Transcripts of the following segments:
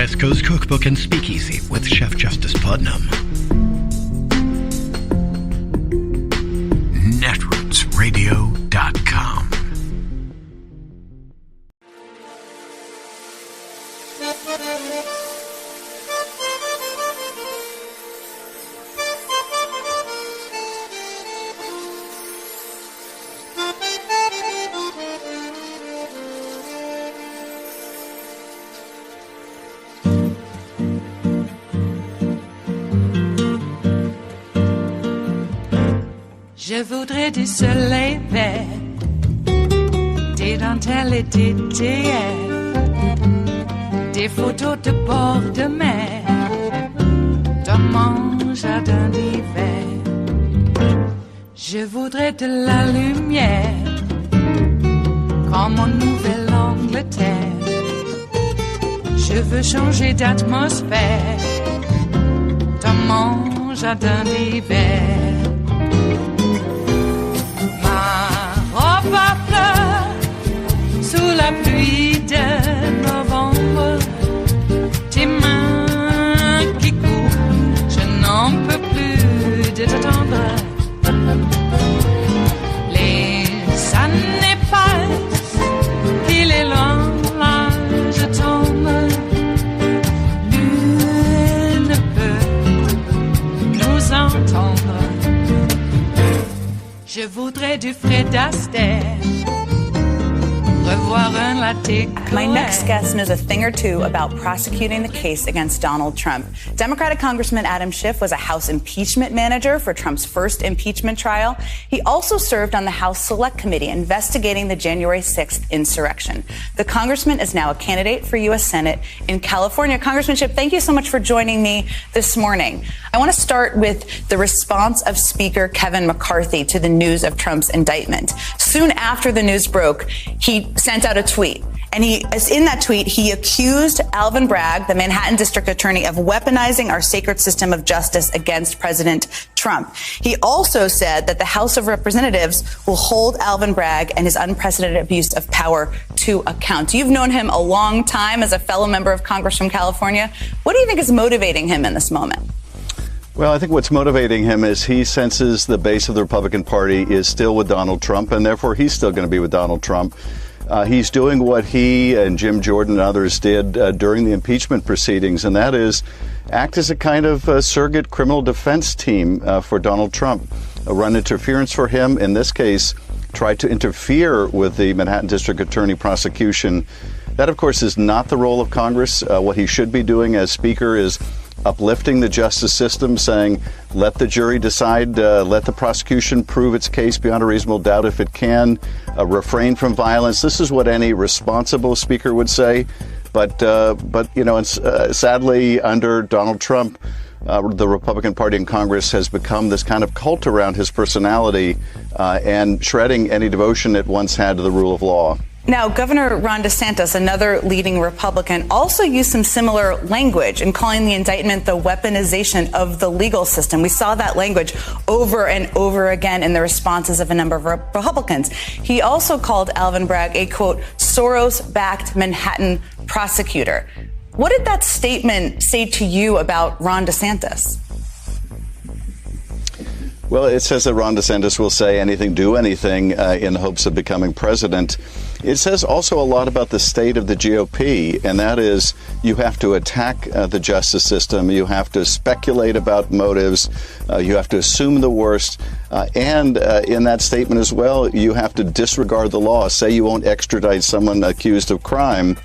West Coast Cookbook and Speakeasy with Chef Justice Putnam. Netrootsradio.com. Je voudrais du soleil vert, des dentelles et des théières, des photos de bord de mer, dans mon jardin d'hiver. Je voudrais de la lumière, comme en Nouvelle-Angleterre. Je veux changer d'atmosphère, dans mon jardin d'hiver. Ma fleur sous la pluie de novembre, tes mains qui courent, je n'en peux plus de t'attendre. Les années passent, qu'il est loin, là je tombe. Nul ne peut nous entendre. Je voudrais du Fred Astaire, revoir un latte. My next guest knows a thing or two about prosecuting the case against Donald Trump. Democratic Congressman Adam Schiff was a House impeachment manager for Trump's first impeachment trial. He also served on the House Select Committee investigating the January 6th insurrection. The congressman is now a candidate for U.S. Senate in California. Congressman Schiff, thank you so much for joining me this morning. I want to start with the response of Speaker Kevin McCarthy to the news of Trump's indictment. Soon after the news broke, he sent out a tweet. And in that tweet, he accused Alvin Bragg, the Manhattan District Attorney, of weaponizing our sacred system of justice against President Trump. He also said that the House of Representatives will hold Alvin Bragg and his unprecedented abuse of power to account. You've known him a long time as a fellow member of Congress from California. What do you think is motivating him in this moment? Well, I think what's motivating him is he senses the base of the Republican Party is still with Donald Trump, and therefore he's still going to be with Donald Trump. He's doing what he and Jim Jordan and others did during the impeachment proceedings, and that is act as a kind of surrogate criminal defense team for Donald Trump. Run interference for him, in this case, try to interfere with the Manhattan District Attorney prosecution. That, of course, is not the role of Congress. What he should be doing as Speaker is uplifting the justice system, saying, let the jury decide, let the prosecution prove its case beyond a reasonable doubt if it can, refrain from violence. This is what any responsible speaker would say. But you know, sadly, under Donald Trump, the Republican Party in Congress has become this kind of cult around his personality and shredding any devotion it once had to the rule of law. Now, Governor Ron DeSantis, another leading Republican, also used some similar language in calling the indictment the weaponization of the legal system. We saw that language over and over again in the responses of a number of Republicans. He also called Alvin Bragg a, quote, Soros-backed Manhattan prosecutor. What did that statement say to you about Ron DeSantis? Well, it says that Ron DeSantis will say anything, do anything in hopes of becoming president. It says also a lot about the state of the GOP, and that is you have to attack the justice system. You have to speculate about motives. You have to assume the worst. And in that statement as well, you have to disregard the law. Say you won't extradite someone accused of crime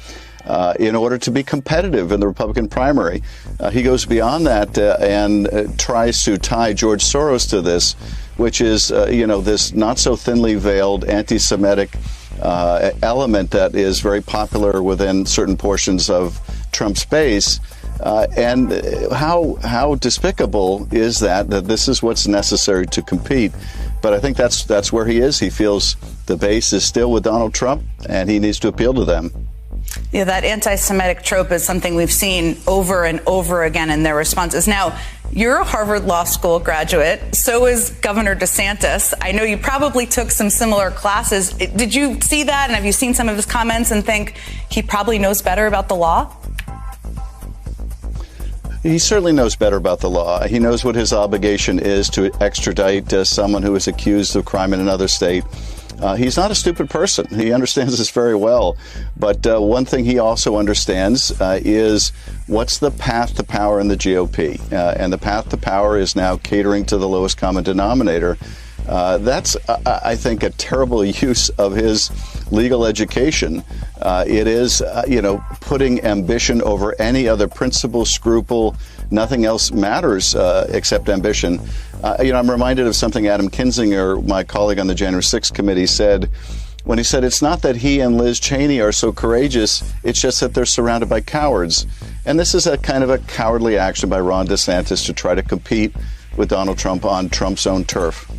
in order to be competitive in the Republican primary. He goes beyond that and tries to tie George Soros to this, which is, this not so thinly veiled anti-Semitic element that is very popular within certain portions of Trump's base. And how despicable is that this is what's necessary to compete. But I think that's where he is. He feels the base is still with Donald Trump, and he needs to appeal to them. Yeah, that anti-Semitic trope is something we've seen over and over again in their responses. Now, you're a Harvard Law School graduate. So is Governor DeSantis. I know you probably took some similar classes. Did you see that? And have you seen some of his comments and think he probably knows better about the law? He certainly knows better about the law. He knows what his obligation is to extradite someone who is accused of crime in another state. He's not a stupid person. He understands this very well. But one thing he also understands is what's the path to power in the GOP. And the path to power is now catering to the lowest common denominator. That's, I think, a terrible use of his legal education. It is, putting ambition over any other principle, scruple. Nothing else matters except ambition. I'm reminded of something Adam Kinzinger, my colleague on the January 6th committee, said when he said it's not that he and Liz Cheney are so courageous, it's just that they're surrounded by cowards. And this is a kind of a cowardly action by Ron DeSantis to try to compete with Donald Trump on Trump's own turf.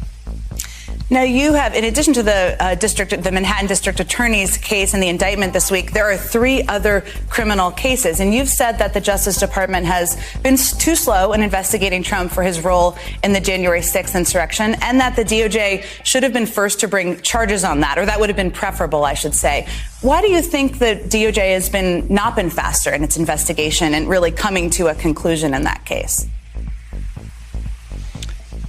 Now, you have, in addition to the Manhattan District Attorney's case and the indictment this week, there are 3 other criminal cases. And you've said that the Justice Department has been too slow in investigating Trump for his role in the January 6th insurrection, and that the DOJ should have been first to bring charges on that, or that would have been preferable, I should say. Why do you think the DOJ has not been faster in its investigation and really coming to a conclusion in that case?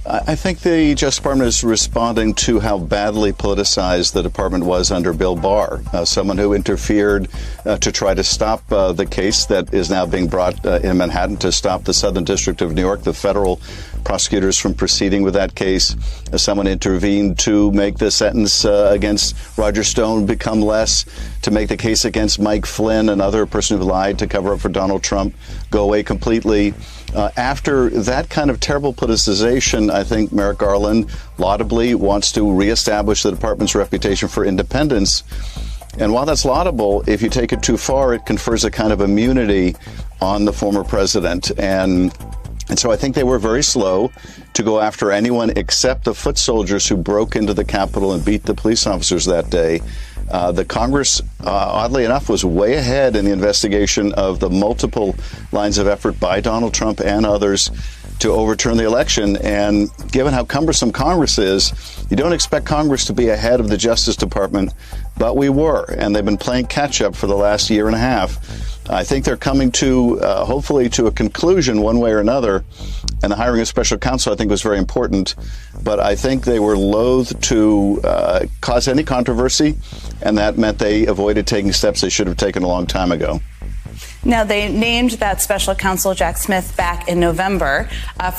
I think the Justice Department is responding to how badly politicized the department was under Bill Barr, someone who interfered to try to stop the case that is now being brought in Manhattan to stop the Southern District of New York, the federal prosecutors, from proceeding with that case. Someone intervened to make the sentence against Roger Stone become less, to make the case against Mike Flynn, another person who lied to cover up for Donald Trump, go away completely. After that kind of terrible politicization, I think Merrick Garland laudably wants to reestablish the department's reputation for independence. And while that's laudable, if you take it too far, it confers a kind of immunity on the former president. And so I think they were very slow to go after anyone except the foot soldiers who broke into the Capitol and beat the police officers that day. The Congress, oddly enough, was way ahead in the investigation of the multiple lines of effort by Donald Trump and others to overturn the election. And given how cumbersome Congress is, you don't expect Congress to be ahead of the Justice Department, but we were. And they've been playing catch up for the last year and a half. I think they're coming to, hopefully, to a conclusion one way or another. And the hiring of special counsel, I think, was very important. But I think they were loath to cause any controversy, and that meant they avoided taking steps they should have taken a long time ago. Now, they named that special counsel, Jack Smith, back in November.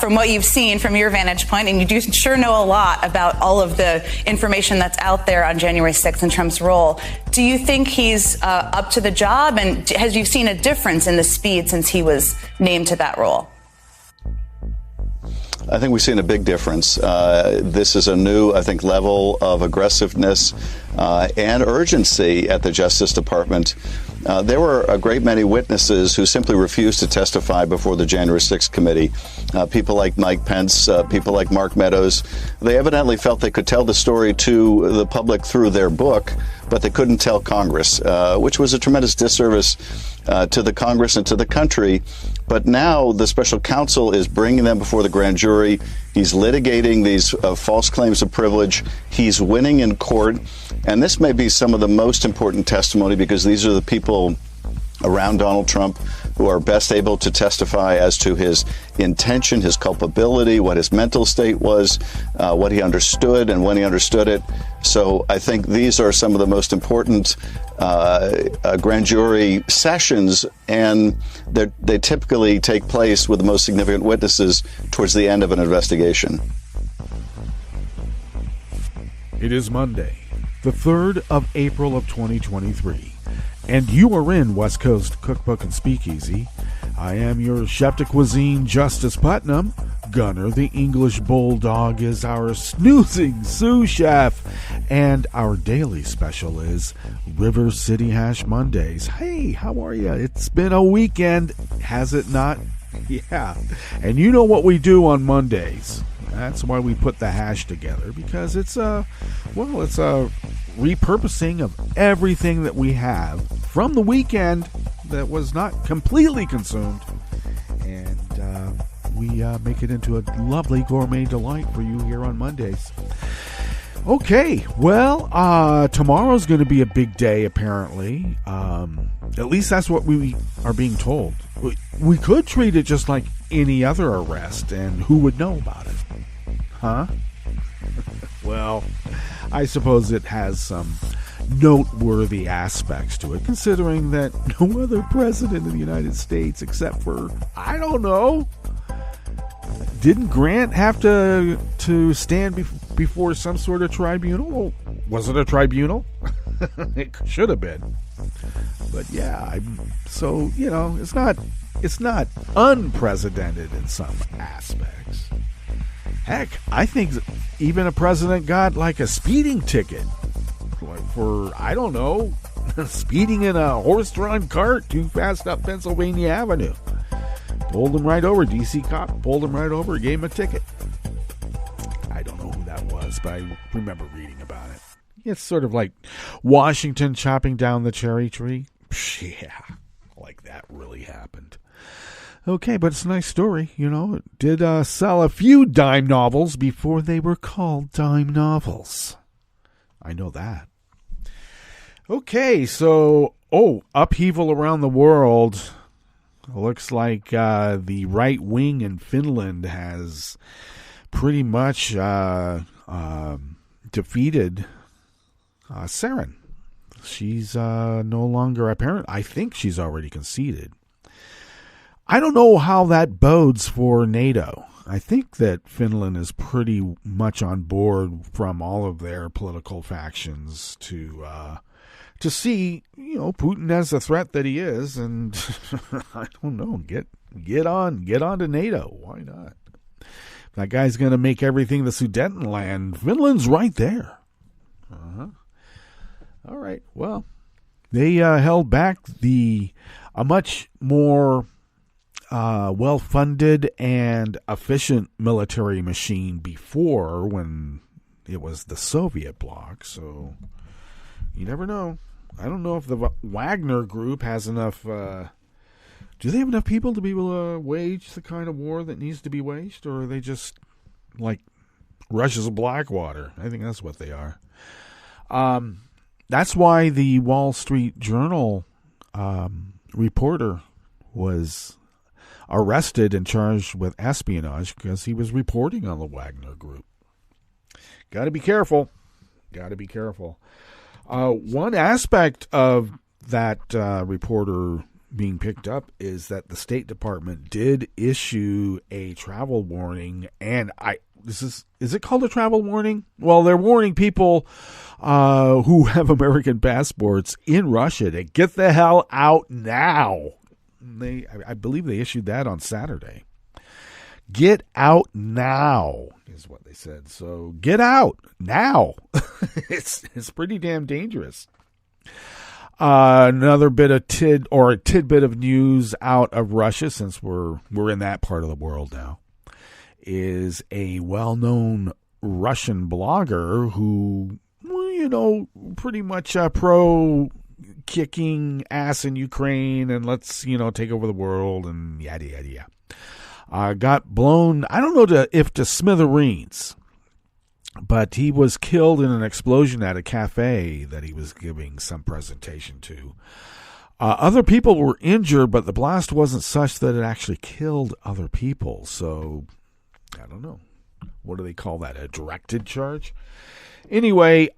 From what you've seen from your vantage point, and you do sure know a lot about all of the information that's out there on January 6th and Trump's role, do you think he's up to the job? And has you seen a difference in the speed since he was named to that role? I think we've seen a big difference. This is a new, I think, level of aggressiveness and urgency at the Justice Department. There were a great many witnesses who simply refused to testify before the January 6th committee. People like Mike Pence, people like Mark Meadows. They evidently felt they could tell the story to the public through their book, but they couldn't tell Congress, which was a tremendous disservice to the Congress and to the country. But now the special counsel is bringing them before the grand jury. He's litigating these false claims of privilege. He's winning in court. And this may be some of the most important testimony, because these are the people around Donald Trump who are best able to testify as to his intention, his culpability, what his mental state was, what he understood and when he understood it. So I think these are some of the most important grand jury sessions, and they typically take place with the most significant witnesses towards the end of an investigation. It is Monday, the 3rd of April of 2023, and you are in West Coast Cookbook and Speakeasy. I am your chef de cuisine, Justice Putnam. Gunner, the English Bulldog, is our snoozing sous chef, and our daily special is River City Hash Mondays. Hey, how are you? It's been a weekend, has it not? Yeah, and you know what we do on Mondays. That's why we put the hash together, because it's a repurposing of everything that we have from the weekend that was not completely consumed, and we make it into a lovely gourmet delight for you here on Mondays. Okay, well, tomorrow's going to be a big day, apparently. At least that's what we are being told. We could treat it just like any other arrest, and who would know about it? Huh? Well, I suppose it has some noteworthy aspects to it, considering that no other president of the United States, except for, I don't know, didn't Grant have to stand before some sort of tribunal? Was it a tribunal? It should have been. But yeah, so, you know, it's not unprecedented in some aspects. Heck, I think even a president got like a speeding ticket for, I don't know, speeding in a horse-drawn cart too fast up Pennsylvania Avenue. Pulled him right over. DC cop pulled him right over, gave him a ticket. I don't know who that was, but I remember reading about it. It's sort of like Washington chopping down the cherry tree. Yeah, like that really happened. Okay, but it's a nice story, you know. It did sell a few dime novels before they were called dime novels. I know that. Okay, so, upheaval around the world. Looks like the right wing in Finland has pretty much defeated Sarin. She's no longer apparent. I think she's already conceded. I don't know how that bodes for NATO. I think that Finland is pretty much on board from all of their political factions to see, you know, Putin as the threat that he is, and I don't know, get on to NATO. Why not? If that guy's going to make everything the Sudetenland, Finland's right there. All right. Well, they held back a much more well-funded and efficient military machine before, when it was the Soviet bloc. So you never know. I don't know if the Wagner group has enough. Do they have enough people to be able to wage the kind of war that needs to be waged, or are they just like Russia's Blackwater? I think that's what they are. That's why the Wall Street Journal reporter was arrested and charged with espionage because he was reporting on the Wagner group. Got to be careful. One aspect of that reporter being picked up is that the State Department did issue a travel warning, and is it called a travel warning? Well, they're warning people who have American passports in Russia to get the hell out now. I believe they issued that on Saturday. Get out now is what they said. So get out now. It's pretty damn dangerous. Another bit of tidbit of news out of Russia, since we're in that part of the world now, is a well-known Russian blogger who, you know, pretty much pro kicking ass in Ukraine and let's, you know, take over the world and yada yada yada. Got blown, I don't know if to smithereens, but he was killed in an explosion at a cafe that he was giving some presentation to. Other people were injured, but the blast wasn't such that it actually killed other people. So, I don't know. What do they call that? A directed charge? Anyway,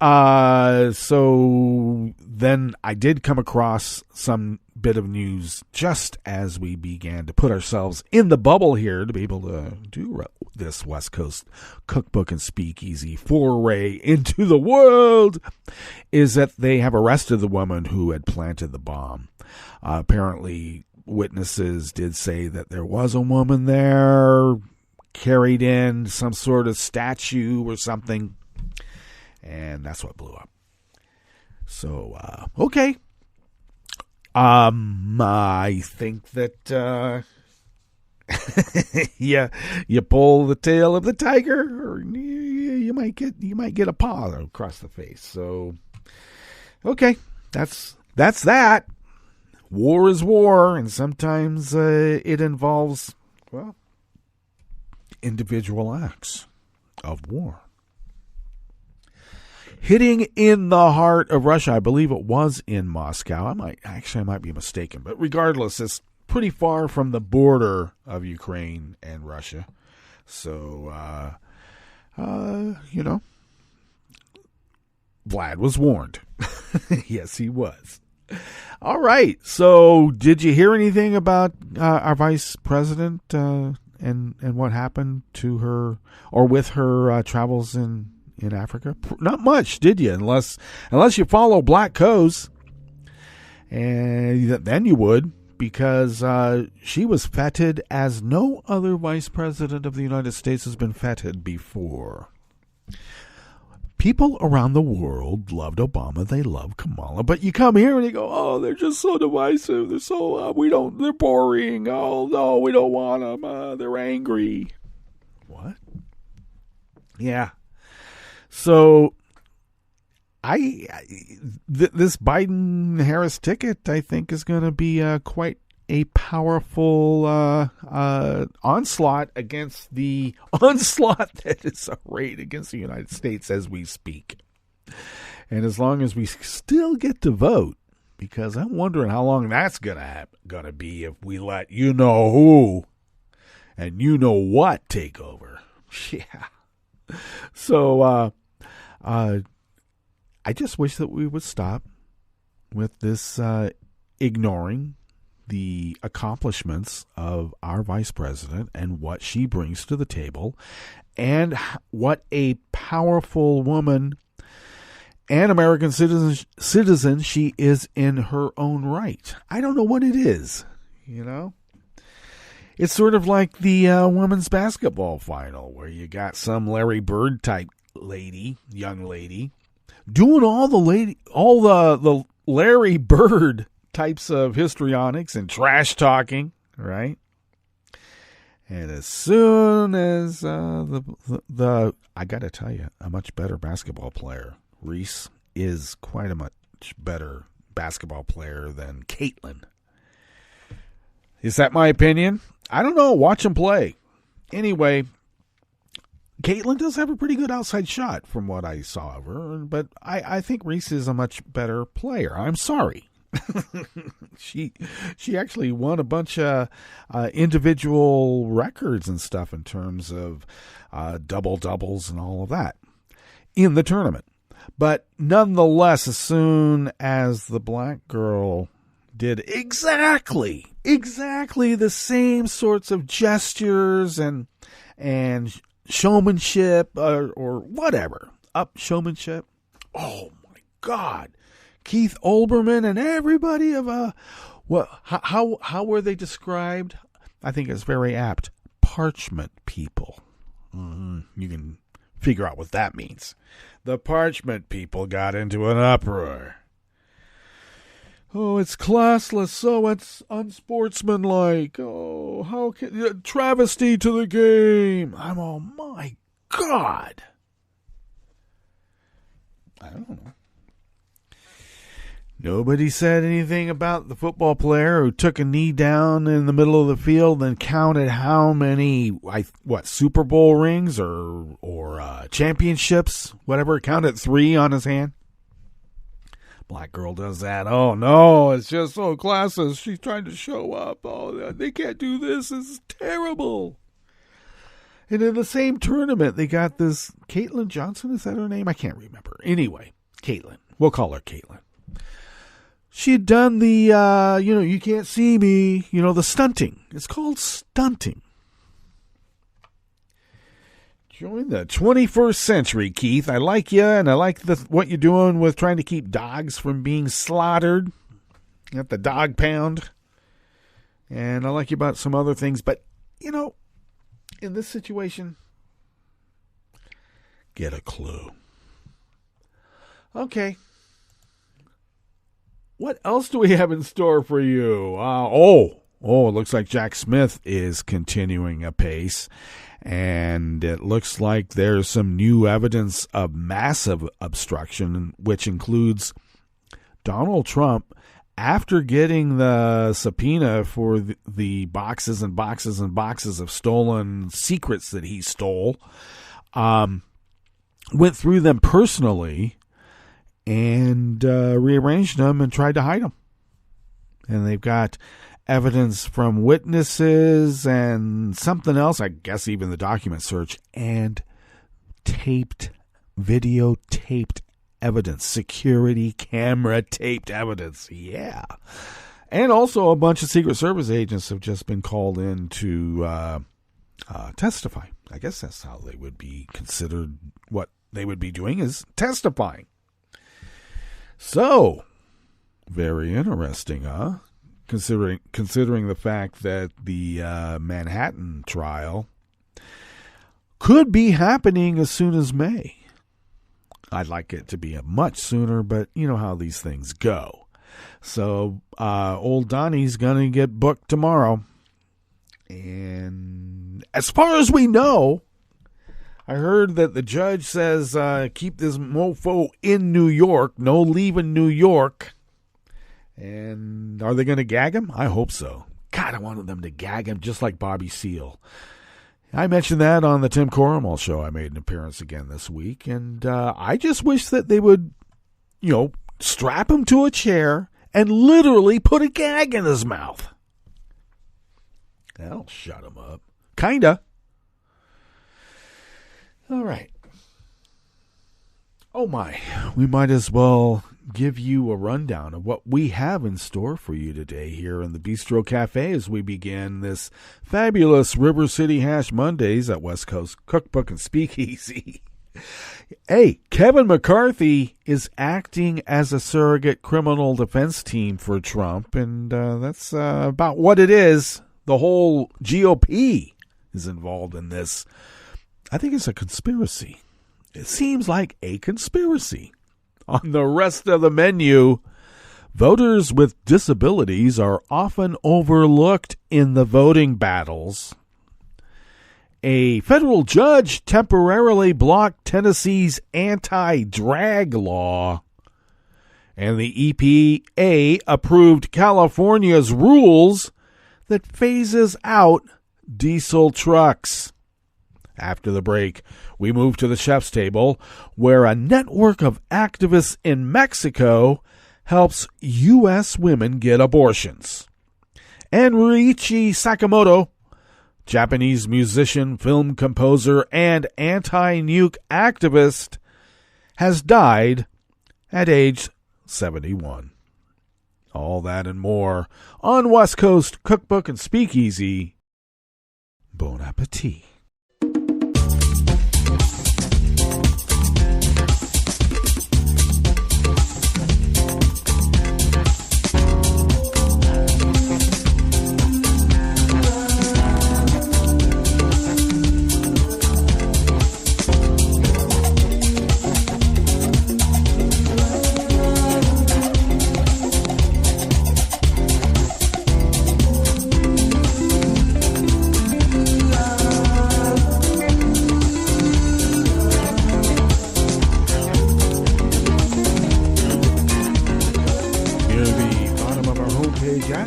so then I did come across some bit of news just as we began to put ourselves in the bubble here to be able to do this West Coast Cookbook and Speakeasy foray into the world, is that they have arrested the woman who had planted the bomb. Apparently, witnesses did say that there was a woman there, carried in some sort of statue or something, and that's what blew up. So, okay. I think that you pull the tail of the tiger, or you might get a paw across the face. So, okay, that's that. War is war, and sometimes it involves, well, individual acts of war. hitting in the heart of Russia. I believe it was in Moscow. I might be mistaken, but regardless, it's pretty far from the border of Ukraine and Russia. So, Vlad was warned. Yes, he was. All right. So, did you hear anything about our vice president and what happened to her or with her travels in Africa? Not much, did you? Unless you follow Black Co's, and then you would, because she was feted as no other vice president of the United States has been feted before. People around the world loved Obama. They love Kamala. But you come here and you go, oh, they're just so divisive. They're so, they're boring. Oh, no, we don't want them. They're angry. What? Yeah. So, this Biden-Harris ticket, I think, is going to be quite a powerful onslaught against the onslaught that is arrayed against the United States as we speak. And as long as we still get to vote, because I'm wondering how long that's gonna be if we let you know who and you know what take over. Yeah. So I just wish that we would stop with this ignoring the accomplishments of our vice president and what she brings to the table and what a powerful woman and American citizen she is in her own right. I don't know what it is, It's sort of like the women's basketball final where you got some Larry Bird type young lady, doing all the Larry Bird types of histrionics and trash talking, right? And as soon as I got to tell you, a much better basketball player. Reese is quite a much better basketball player than Caitlin. Is that my opinion? I don't know. Watch him play. Anyway, Caitlin does have a pretty good outside shot from what I saw of her, but I think Reese is a much better player. I'm sorry. She actually won a bunch of individual records and stuff in terms of doubles and all of that in the tournament. But nonetheless, as soon as the black girl did exactly the same sorts of gestures and showmanship or whatever, showmanship. Oh my God. Keith Olbermann and everybody of how were they described? I think it's very apt. Parchment people. You can figure out what that means. The parchment people got into an uproar. Oh, it's classless. Oh, it's unsportsmanlike. Oh, how can travesty to the game? Oh my God. I don't know. Nobody said anything about the football player who took a knee down in the middle of the field and counted how many, Super Bowl rings or championships, whatever, counted 3 on his hand. Black girl does that. Oh, no, it's just so classless. She's trying to show up. Oh, they can't do this. This is terrible. And in the same tournament, they got this Caitlin Johnson. Is that her name? I can't remember. Anyway, Caitlin. We'll call her Caitlin. She had done the, you can't see me, the stunting. It's called stunting. Join the 21st century, Keith. I like you, and I like what you're doing with trying to keep dogs from being slaughtered at the dog pound. And I like you about some other things. But, in this situation, get a clue. Okay. What else do we have in store for you? It looks like Jack Smith is continuing apace. And it looks like there's some new evidence of massive obstruction, which includes Donald Trump, after getting the subpoena for the boxes and boxes and boxes of stolen secrets that he stole, went through them personally, and rearranged them and tried to hide them. And they've got evidence from witnesses and something else, I guess even the document search, and videotaped evidence, security camera taped evidence. Yeah. And also a bunch of Secret Service agents have just been called in to testify. I guess that's how they would be considered. What they would be doing is testifying. So, very interesting, huh? Considering the fact that the Manhattan trial could be happening as soon as May. I'd like it to be much sooner, but you know how these things go. So old Donnie's going to get booked tomorrow. And as far as we know, I heard that the judge says keep this mofo in New York, no leaving New York. And are they going to gag him? I hope so. God, I wanted them to gag him just like Bobby Seale. I mentioned that on the Tim Corrimal show. I made an appearance again this week. And I just wish that they would, strap him to a chair and literally put a gag in his mouth. That'll shut him up. Kinda. All right. Oh my, we might as well give you a rundown of what we have in store for you today here in the Bistro Cafe as we begin this fabulous River City Hash Mondays at West Coast Cookbook and Speakeasy. Hey, Kevin McCarthy is acting as a surrogate criminal defense team for Trump, and that's about what it is. The whole GOP is involved in this. I think it's a conspiracy. It seems like a conspiracy. On the rest of the menu, voters with disabilities are often overlooked in the voting battles. A federal judge temporarily blocked Tennessee's anti-drag law. And the EPA approved California's rules that phases out diesel trucks. After the break, we move to the chef's table, where a network of activists in Mexico helps U.S. women get abortions. And Ryuichi Sakamoto, Japanese musician, film composer, and anti-nuke activist, has died at age 71. All that and more on West Coast Cookbook and Speakeasy. Bon appetit.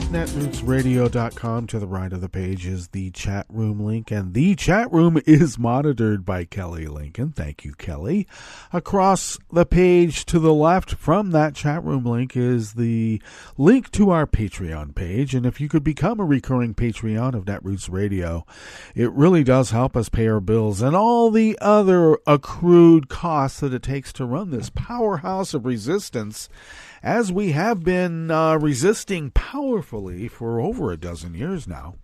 netrootsradio.com. To the right of the page is the chat room link, and the chat room is monitored by Kelly Lincoln. Thank you, Kelly. Across the page to the left from that chat room link is the link to our Patreon page, and if you could become a recurring Patreon of Netroots Radio, it really does help us pay our bills and all the other accrued costs that it takes to run this powerhouse of resistance, as we have been resisting powerfully for over a dozen years now.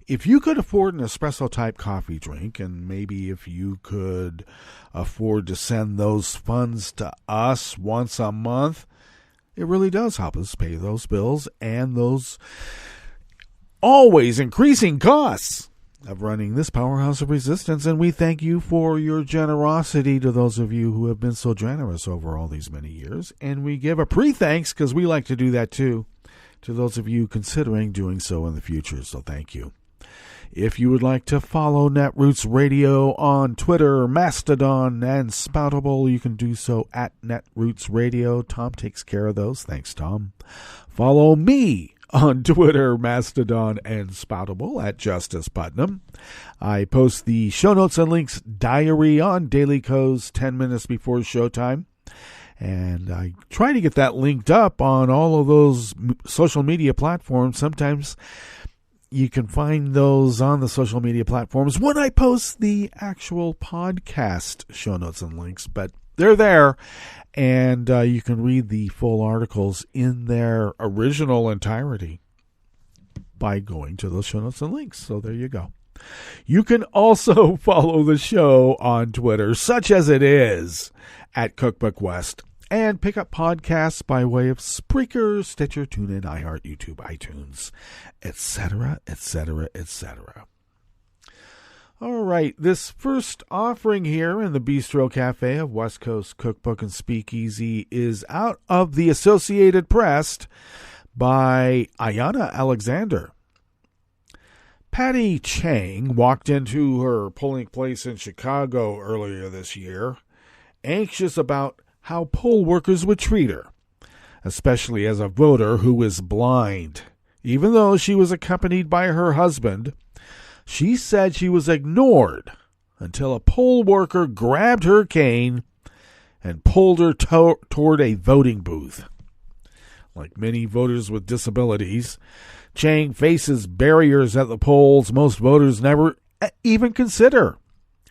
If you could afford an espresso-type coffee drink, and maybe if you could afford to send those funds to us once a month, it really does help us pay those bills and those always increasing costs of running this powerhouse of resistance. And we thank you for your generosity to those of you who have been so generous over all these many years. And we give a pre-thanks, because we like to do that too, to those of you considering doing so in the future. So thank you. If you would like to follow Netroots Radio on Twitter, Mastodon, and Spoutable, you can do so at Netroots Radio. Tom takes care of those. Thanks, Tom. Follow me on Twitter, Mastodon, and Spoutable at Justice Putnam. I post the show notes and links diary on Daily Co's 10 minutes before showtime. And I try to get that linked up on all of those social media platforms. Sometimes you can find those on the social media platforms when I post the actual podcast show notes and links, but they're there, and you can read the full articles in their original entirety by going to those show notes and links. So there you go. You can also follow the show on Twitter, such as it is, at Cookbook West, and pick up podcasts by way of Spreaker, Stitcher, TuneIn, iHeart, YouTube, iTunes, etc., etc., etc. All right, this first offering here in the Bistro Cafe of West Coast Cookbook and Speakeasy is out of the Associated Press by Ayanna Alexander. Patty Chang walked into her polling place in Chicago earlier this year, anxious about how poll workers would treat her, especially as a voter who is blind. Even though she was accompanied by her husband, she said she was ignored until a poll worker grabbed her cane and pulled her toward a voting booth. Like many voters with disabilities, Chang faces barriers at the polls most voters never even consider.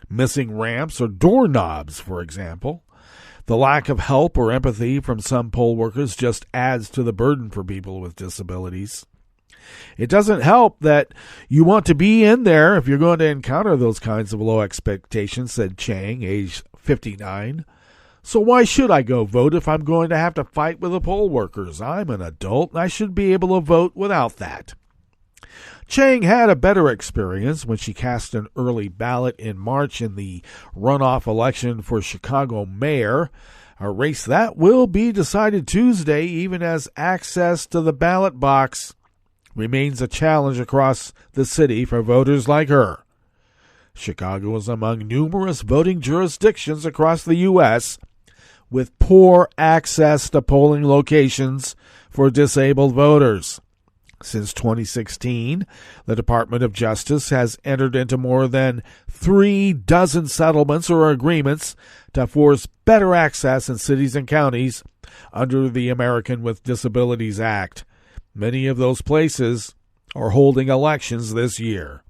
Missing ramps or doorknobs, for example. The lack of help or empathy from some poll workers just adds to the burden for people with disabilities. It doesn't help that you want to be in there if you're going to encounter those kinds of low expectations, said Chang, age 59. So why should I go vote if I'm going to have to fight with the poll workers? I'm an adult, and I should be able to vote without that. Chang had a better experience when she cast an early ballot in March in the runoff election for Chicago mayor, a race that will be decided Tuesday, even as access to the ballot box remains a challenge across the city for voters like her. Chicago is among numerous voting jurisdictions across the U.S. with poor access to polling locations for disabled voters. Since 2016, the Department of Justice has entered into more than 36 settlements or agreements to force better access in cities and counties under the American with Disabilities Act. Many of those places are holding elections this year.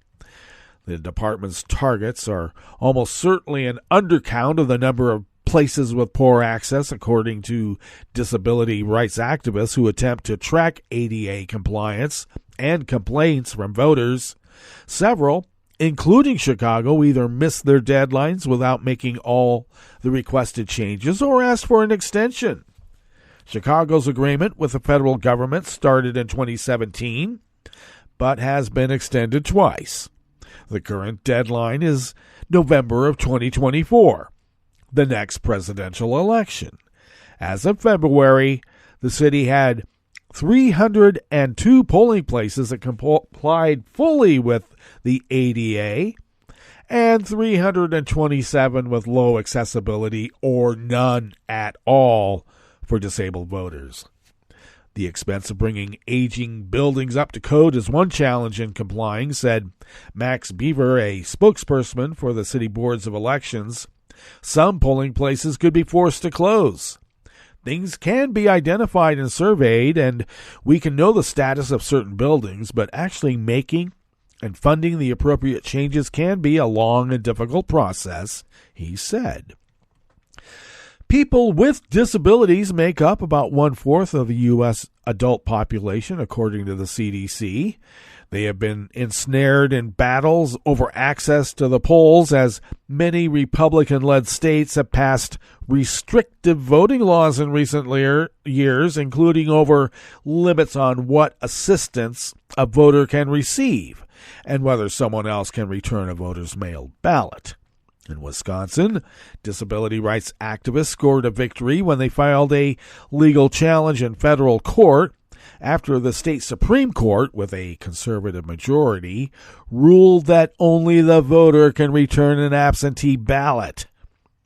The department's targets are almost certainly an undercount of the number of places with poor access, according to disability rights activists who attempt to track ADA compliance and complaints from voters. Several, including Chicago, either missed their deadlines without making all the requested changes or asked for an extension. Chicago's agreement with the federal government started in 2017, but has been extended twice. The current deadline is November of 2024. The next presidential election. As of February, the city had 302 polling places that complied fully with the ADA and 327 with low accessibility or none at all for disabled voters. The expense of bringing aging buildings up to code is one challenge in complying, said Max Beaver, a spokesperson for the city boards of elections. Some polling places could be forced to close. Things can be identified and surveyed, and we can know the status of certain buildings, but actually making and funding the appropriate changes can be a long and difficult process, he said. People with disabilities make up about 1/4 of the U.S. adult population, according to the CDC. They have been ensnared in battles over access to the polls as many Republican-led states have passed restrictive voting laws in recent years, including over limits on what assistance a voter can receive and whether someone else can return a voter's mailed ballot. In Wisconsin, disability rights activists scored a victory when they filed a legal challenge in federal court after the state Supreme Court, with a conservative majority, ruled that only the voter can return an absentee ballot.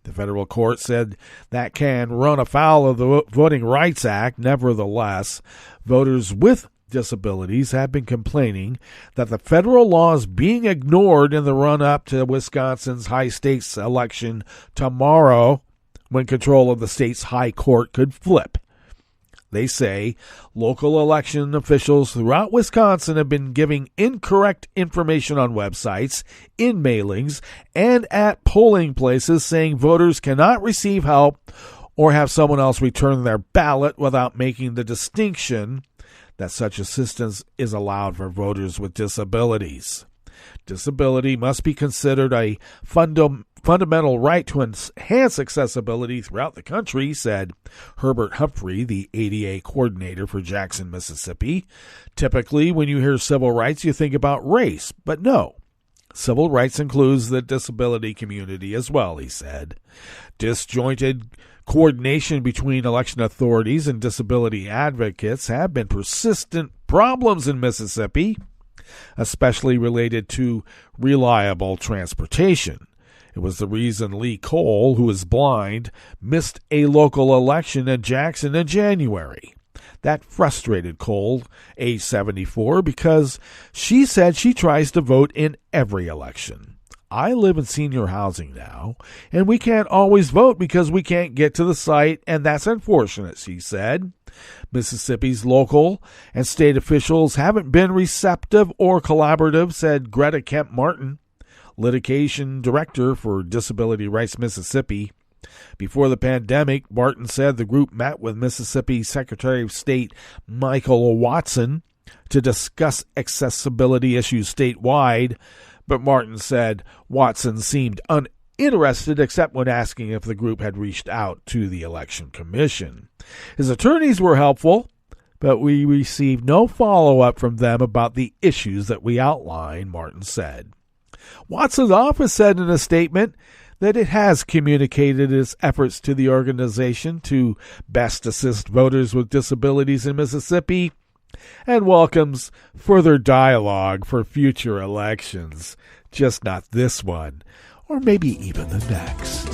The federal court said that can run afoul of the Voting Rights Act. Nevertheless, voters with disabilities have been complaining that the federal law is being ignored in the run-up to Wisconsin's high-stakes election tomorrow, when control of the state's high court could flip. They say local election officials throughout Wisconsin have been giving incorrect information on websites, in mailings, and at polling places, saying voters cannot receive help or have someone else return their ballot without making the distinction that such assistance is allowed for voters with disabilities. Disability must be considered a fundamental right to enhance accessibility throughout the country, said Herbert Humphrey, the ADA coordinator for Jackson, Mississippi. Typically, when you hear civil rights, you think about race, but no. Civil rights includes the disability community as well, he said. Disjointed coordination between election authorities and disability advocates have been persistent problems in Mississippi, especially related to reliable transportation. It was the reason Lee Cole, who is blind, missed a local election in Jackson in January. That frustrated Cole, age 74, because she said she tries to vote in every election. I live in senior housing now, and we can't always vote because we can't get to the site, and that's unfortunate, she said. Mississippi's local and state officials haven't been receptive or collaborative, said Greta Kemp Martin, litigation director for Disability Rights Mississippi. Before the pandemic, Martin said the group met with Mississippi Secretary of State Michael Watson to discuss accessibility issues statewide, but Martin said Watson seemed uninterested except when asking if the group had reached out to the Election Commission. His attorneys were helpful, but we received no follow-up from them about the issues that we outlined, Martin said. Watson's office said in a statement that it has communicated its efforts to the organization to best assist voters with disabilities in Mississippi and welcomes further dialogue for future elections, just not this one, or maybe even the next.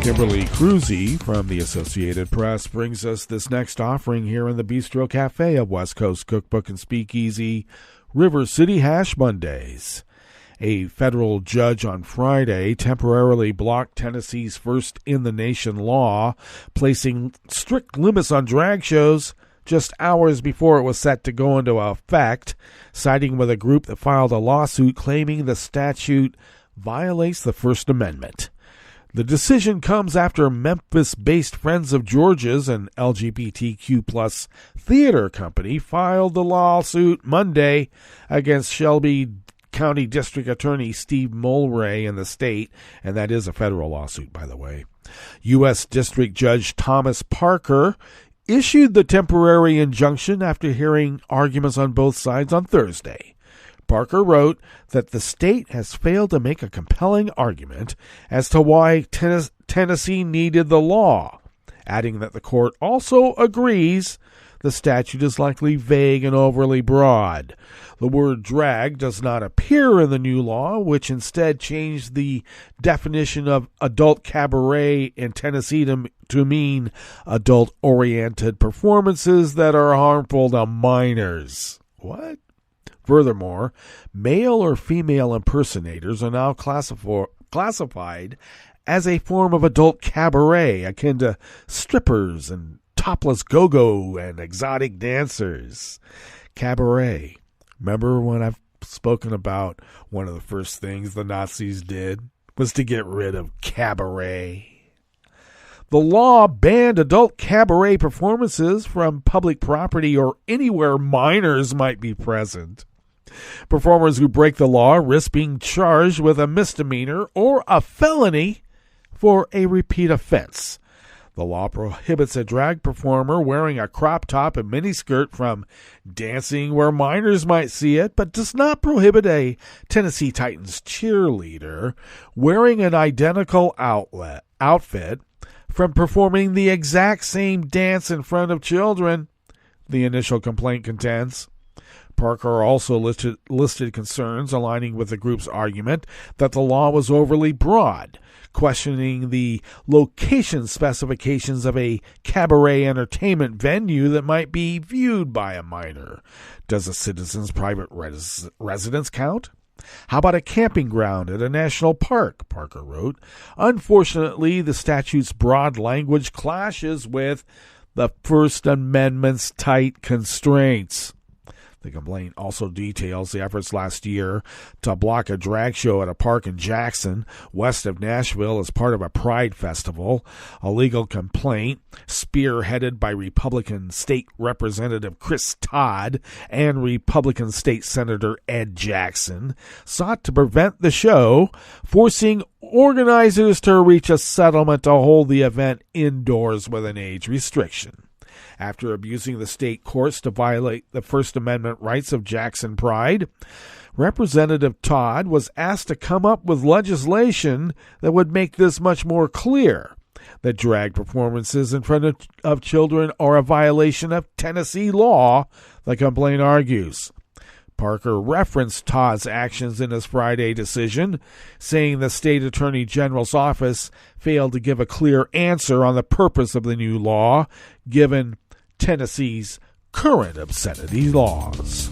Kimberly Cruzy from the Associated Press brings us this next offering here in the Bistro Cafe of West Coast Cookbook and Speakeasy, River City Hash Mondays. A federal judge on Friday temporarily blocked Tennessee's first-in-the-nation law, placing strict limits on drag shows just hours before it was set to go into effect, siding with a group that filed a lawsuit claiming the statute violates the First Amendment. The decision comes after Memphis-based Friends of George's, an LGBTQ+ theater company, filed the lawsuit Monday against Shelby County District Attorney Steve Mulray in the state, and that is a federal lawsuit, by the way. U.S. District Judge Thomas Parker issued the temporary injunction after hearing arguments on both sides on Thursday. Parker wrote that the state has failed to make a compelling argument as to why Tennessee needed the law, adding that the court also agrees the statute is likely vague and overly broad. The word drag does not appear in the new law, which instead changed the definition of adult cabaret in Tennessee to mean adult-oriented performances that are harmful to minors. What? Furthermore, male or female impersonators are now classified as a form of adult cabaret, akin to strippers and topless go-go and exotic dancers. Cabaret. Remember when I've spoken about one of the first things the Nazis did was to get rid of cabaret? The law banned adult cabaret performances from public property or anywhere minors might be present. Performers who break the law risk being charged with a misdemeanor or a felony for a repeat offense. The law prohibits a drag performer wearing a crop top and miniskirt from dancing where minors might see it, but does not prohibit a Tennessee Titans cheerleader wearing an identical outfit from performing the exact same dance in front of children, the initial complaint contends. Parker also listed concerns aligning with the group's argument that the law was overly broad, questioning the location specifications of a cabaret entertainment venue that might be viewed by a minor. Does a citizen's private residence count? How about a camping ground at a national park? Parker wrote. Unfortunately, the statute's broad language clashes with the First Amendment's tight constraints. The complaint also details the efforts last year to block a drag show at a park in Jackson, west of Nashville, as part of a Pride festival. A legal complaint, spearheaded by Republican State Representative Chris Todd and Republican State Senator Ed Jackson, sought to prevent the show, forcing organizers to reach a settlement to hold the event indoors with an age restriction. After abusing the state courts to violate the First Amendment rights of Jackson Pride, Representative Todd was asked to come up with legislation that would make this much more clear, that drag performances in front of children are a violation of Tennessee law, the complaint argues. Parker referenced Todd's actions in his Friday decision, saying the state attorney general's office failed to give a clear answer on the purpose of the new law, given Tennessee's current obscenity laws.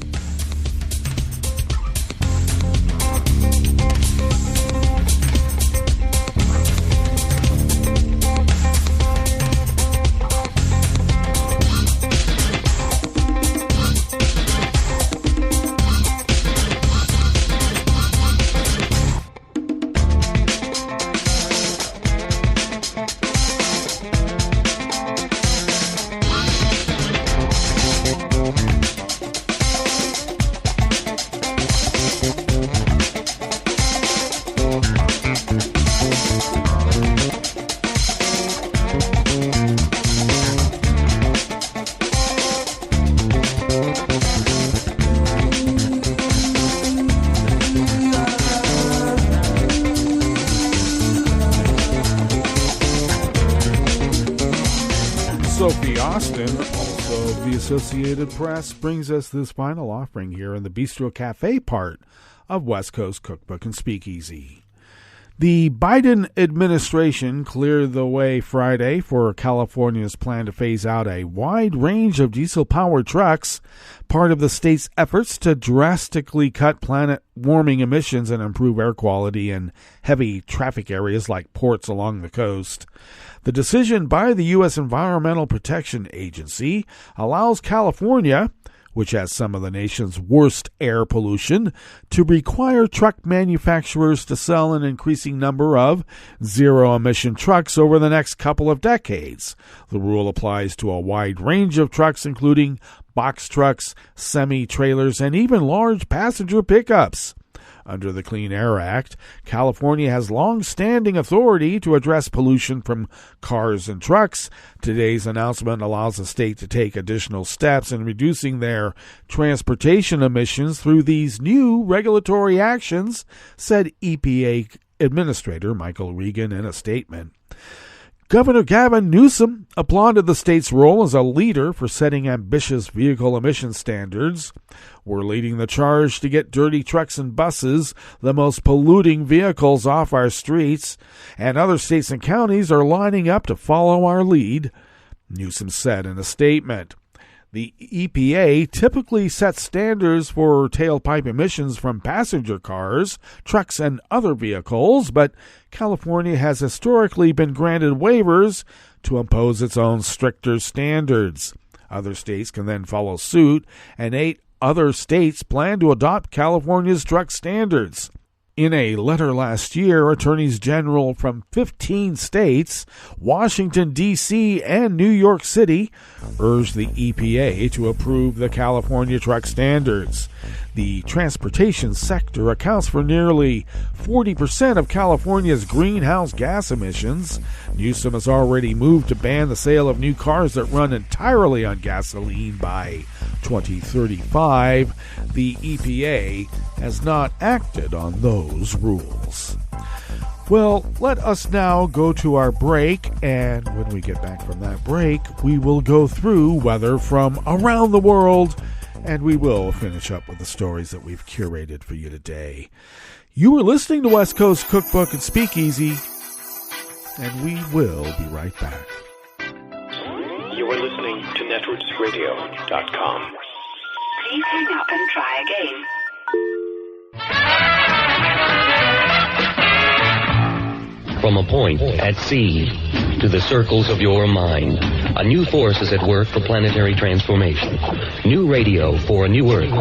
Associated Press brings us this final offering here in the Bistro Cafe part of West Coast Cookbook and Speakeasy. The Biden administration cleared the way Friday for California's plan to phase out a wide range of diesel-powered trucks, part of the state's efforts to drastically cut planet-warming emissions and improve air quality in heavy traffic areas like ports along the coast. The decision by the U.S. Environmental Protection Agency allows California, which has some of the nation's worst air pollution, to require truck manufacturers to sell an increasing number of zero-emission trucks over the next couple of decades. The rule applies to a wide range of trucks, including box trucks, semi-trailers, and even large passenger pickups. Under the Clean Air Act, California has long-standing authority to address pollution from cars and trucks. Today's announcement allows the state to take additional steps in reducing their transportation emissions through these new regulatory actions, said EPA Administrator Michael Regan in a statement. Governor Gavin Newsom applauded the state's role as a leader for setting ambitious vehicle emission standards. We're leading the charge to get dirty trucks and buses, the most polluting vehicles, off our streets, and other states and counties are lining up to follow our lead, Newsom said in a statement. The EPA typically sets standards for tailpipe emissions from passenger cars, trucks, and other vehicles, but California has historically been granted waivers to impose its own stricter standards. Other states can then follow suit, and 8 other states plan to adopt California's truck standards. In a letter last year, attorneys general from 15 states, Washington, D.C., and New York City urged the EPA to approve the California truck standards. The transportation sector accounts for nearly 40% of California's greenhouse gas emissions. Newsom has already moved to ban the sale of new cars that run entirely on gasoline by 2035. The EPA has not acted on those rules. Well, let us now go to our break, and when we get back from that break, we will go through weather from around the world, and we will finish up with the stories that we've curated for you today. You are listening to West Coast Cookbook and Speakeasy, and we will be right back. You are listening to netrootsradio.com. Please hang up and try again. From a point at sea to the circles of your mind, a new force is at work for planetary transformation. New radio for a new Earth.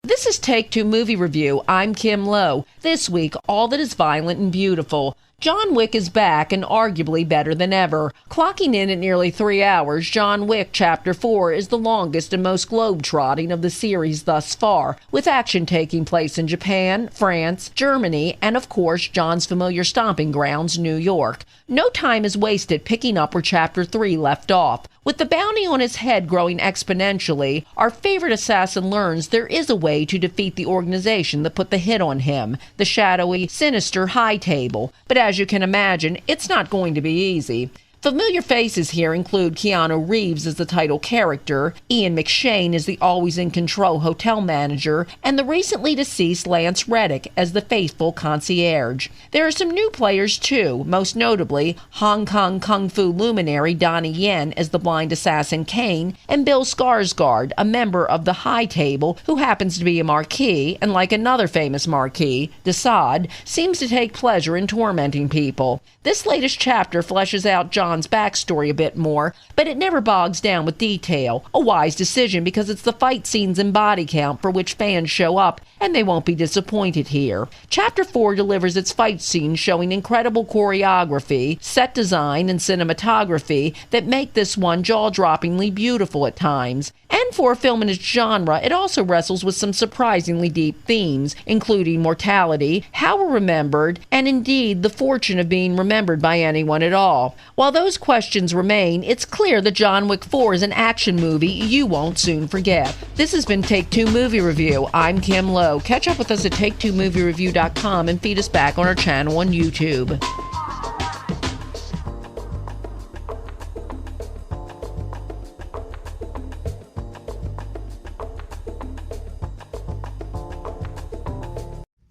This is Take Two Movie Review. I'm Kim Lowe. This week, all that is violent and beautiful. John Wick is back and arguably better than ever. Clocking in at nearly 3 hours, John Wick Chapter 4 is the longest and most globe-trotting of the series thus far, with action taking place in Japan, France, Germany, and of course, John's familiar stomping grounds, New York. No time is wasted picking up where Chapter 3 left off. With the bounty on his head growing exponentially, our favorite assassin learns there is a way to defeat the organization that put the hit on him, the shadowy, sinister High Table. But as you can imagine, it's not going to be easy. Familiar faces here include Keanu Reeves as the title character, Ian McShane as the always-in-control hotel manager, and the recently deceased Lance Reddick as the faithful concierge. There are some new players too, most notably Hong Kong kung fu luminary Donnie Yen as the blind assassin Kane, and Bill Skarsgård, a member of the High Table who happens to be a Marquis, and like another famous Marquis, Desaad, seems to take pleasure in tormenting people. This latest chapter fleshes out John's backstory a bit more, but it never bogs down with detail. A wise decision because it's the fight scenes and body count for which fans show up, and they won't be disappointed here. Chapter 4 delivers its fight scenes showing incredible choreography, set design, and cinematography that make this one jaw-droppingly beautiful at times. And for a film in its genre, it also wrestles with some surprisingly deep themes, including mortality, how we're remembered, and indeed the fortune of being remembered by anyone at all. While those questions remain, it's clear that John Wick 4 is an action movie you won't soon forget. This has been Take Two Movie Review. I'm Kim Lowe. Catch up with us at TakeTwoMovieReview.com and feed us back on our channel on YouTube.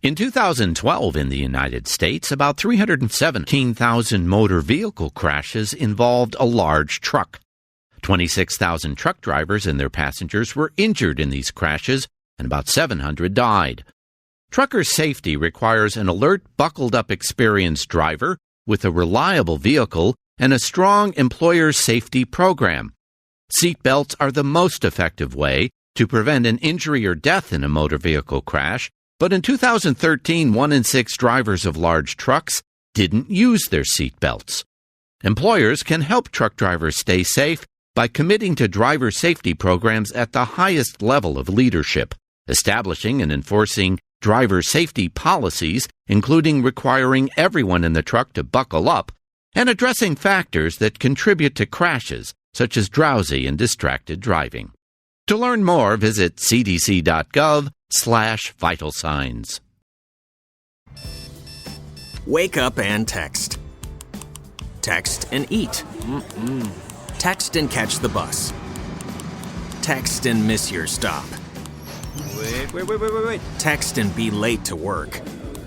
In 2012 in the United States, about 317,000 motor vehicle crashes involved a large truck. 26,000 truck drivers and their passengers were injured in these crashes, and about 700 died. Trucker safety requires an alert, buckled-up, experienced driver with a reliable vehicle and a strong employer safety program. Seat belts are the most effective way to prevent an injury or death in a motor vehicle crash, but in 2013, 1 in 6 drivers of large trucks didn't use their seat belts. Employers can help truck drivers stay safe by committing to driver safety programs at the highest level of leadership, establishing and enforcing driver safety policies, including requiring everyone in the truck to buckle up, and addressing factors that contribute to crashes, such as drowsy and distracted driving. To learn more, visit cdc.gov/vital signs. Wake up and text. Text and eat. Text and catch the bus. Text and miss your stop. Wait. Text and be late to work.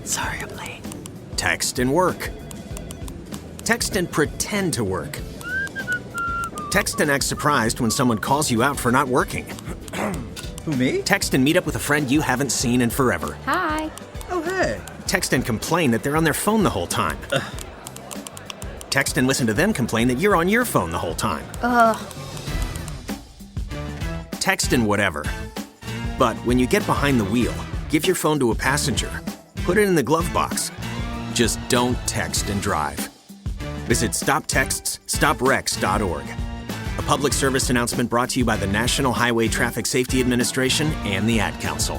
Sorry, I'm late. Text and work. Text and pretend to work. Text and act surprised when someone calls you out for not working. Who, me? Text and meet up with a friend you haven't seen in forever. Hi. Oh, hey. Text and complain that they're on their phone the whole time. Text and listen to them complain that you're on your phone the whole time. Text and whatever. But when you get behind the wheel, give your phone to a passenger. Put it in the glove box. Just don't text and drive. Visit StopTextsStopWrecks.org. A public service announcement brought to you by the National Highway Traffic Safety Administration and the Ad Council.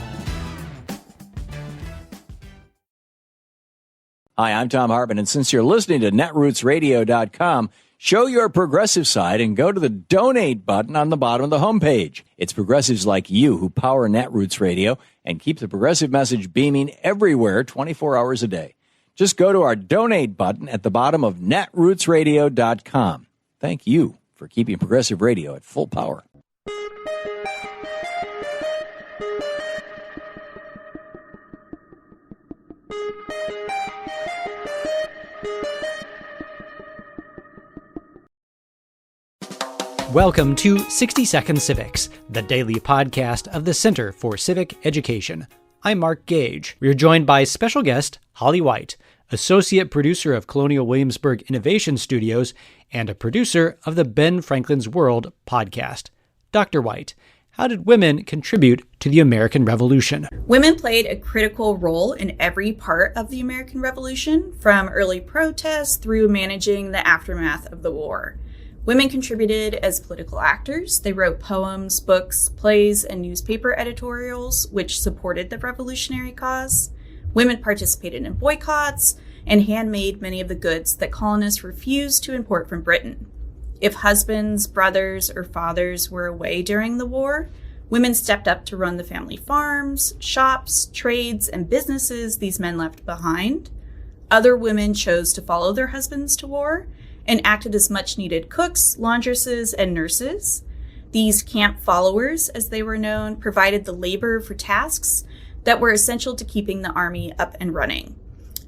Hi, I'm Tom Hartman, and since you're listening to netrootsradio.com, show your progressive side and go to the donate button on the bottom of the homepage. It's progressives like you who power Netroots Radio and keep the progressive message beaming everywhere 24 hours a day. Just go to our donate button at the bottom of netrootsradio.com. Thank you for keeping progressive radio at full power. Welcome to 60 Second Civics, the daily podcast of the Center for Civic Education. I'm Mark Gage. We're joined by special guest Holly White, associate producer of Colonial Williamsburg Innovation Studios and a producer of the Ben Franklin's World podcast. Dr. White, how did women contribute to the American Revolution? Women played a critical role in every part of the American Revolution, from early protests through managing the aftermath of the war. Women contributed as political actors. They wrote poems, books, plays, and newspaper editorials, which supported the revolutionary cause. Women participated in boycotts and handmade many of the goods that colonists refused to import from Britain. If husbands, brothers, or fathers were away during the war, women stepped up to run the family farms, shops, trades, and businesses these men left behind. Other women chose to follow their husbands to war and acted as much-needed cooks, laundresses, and nurses. These camp followers, as they were known, provided the labor for tasks that were essential to keeping the army up and running.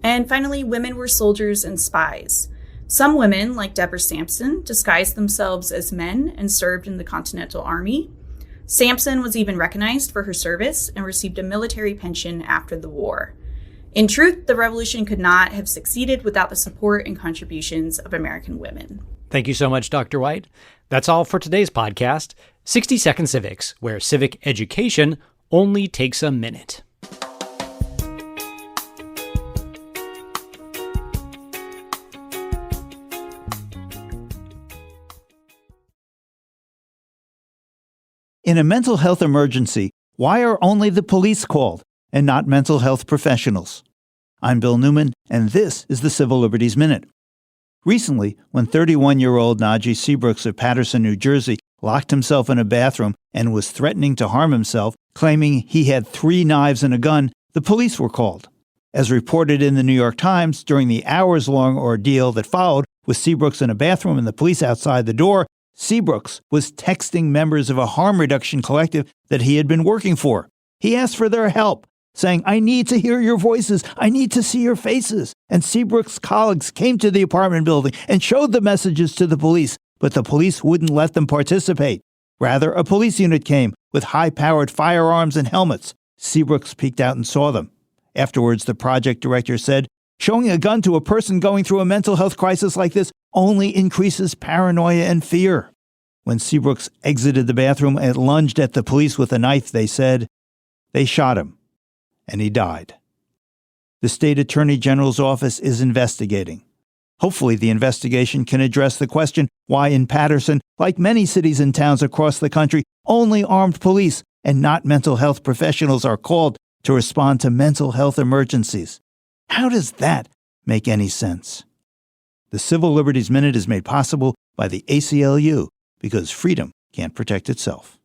And finally, women were soldiers and spies. Some women, like Deborah Sampson, disguised themselves as men and served in the Continental Army. Sampson was even recognized for her service and received a military pension after the war. In truth, the revolution could not have succeeded without the support and contributions of American women. Thank you so much, Dr. White. That's all for today's podcast, 60 Second Civics, where civic education only takes a minute. In a mental health emergency, why are only the police called and not mental health professionals? I'm Bill Newman, and this is the Civil Liberties Minute. Recently, when 31-year-old Najee Seabrooks of Paterson, New Jersey, locked himself in a bathroom and was threatening to harm himself, claiming he had 3 knives and a gun, the police were called. As reported in the New York Times, during the hours-long ordeal that followed, with Seabrooks in a bathroom and the police outside the door, Seabrooks was texting members of a harm reduction collective that he had been working for. He asked for their help, saying, "I need to hear your voices. I need to see your faces." And Seabrooks' colleagues came to the apartment building and showed the messages to the police, but the police wouldn't let them participate. Rather, a police unit came with high-powered firearms and helmets. Seabrooks peeked out and saw them. Afterwards, the project director said, "Showing a gun to a person going through a mental health crisis like this only increases paranoia and fear." When Seabrooks exited the bathroom and lunged at the police with a knife, they said, "They shot him, and he died." The state attorney general's office is investigating. Hopefully, the investigation can address the question why in Paterson, like many cities and towns across the country, only armed police and not mental health professionals are called to respond to mental health emergencies. How does that make any sense? The Civil Liberties Minute is made possible by the ACLU, because freedom can't protect itself.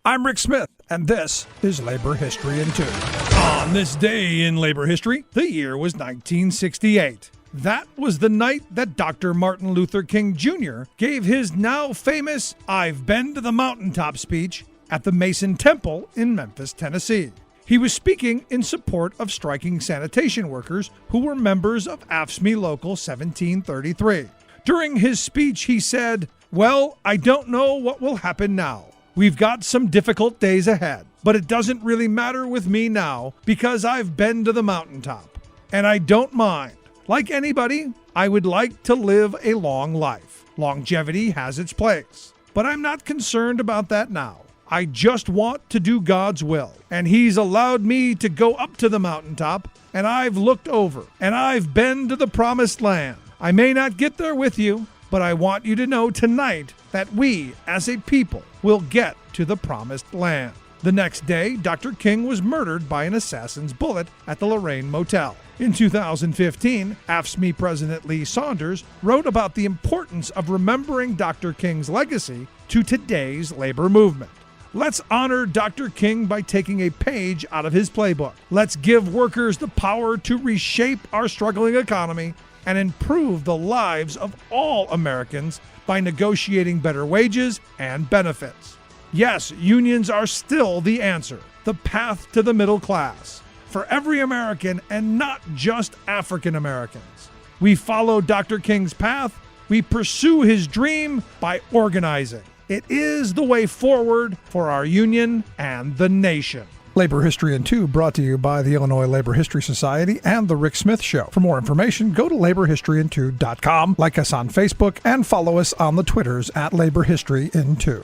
I'm Rick Smith, and this is Labor History in 2. On this day in labor history, the year was 1968. That was the night that Dr. Martin Luther King Jr. gave his now famous "I've Been to the Mountaintop" speech at the Mason Temple in Memphis, Tennessee. He was speaking in support of striking sanitation workers who were members of AFSCME Local 1733. During his speech, he said, "Well, I don't know what will happen now. We've got some difficult days ahead, but it doesn't really matter with me now because I've been to the mountaintop, and I don't mind. Like anybody, I would like to live a long life. Longevity has its place, but I'm not concerned about that now. I just want to do God's will. And He's allowed me to go up to the mountaintop, and I've looked over, and I've been to the promised land. I may not get there with you, but I want you to know tonight that we, as a people, will get to the promised land. The next day, Dr. King was murdered by an assassin's bullet at the Lorraine Motel. In 2015, AFSCME President Lee Saunders wrote about the importance of remembering Dr. King's legacy to today's labor movement. Let's honor Dr. King by taking a page out of his playbook. Let's give workers the power to reshape our struggling economy and improve the lives of all Americans by negotiating better wages and benefits. Yes, unions are still the answer, the path to the middle class, for every American and not just African Americans. We follow Dr. King's path. We pursue his dream by organizing. It is the way forward for our union and the nation. Labor History in 2 brought to you by the Illinois Labor History Society and The Rick Smith Show. For more information, go to laborhistoryin2.com, like us on Facebook, and follow us on the Twitters at Labor History in 2.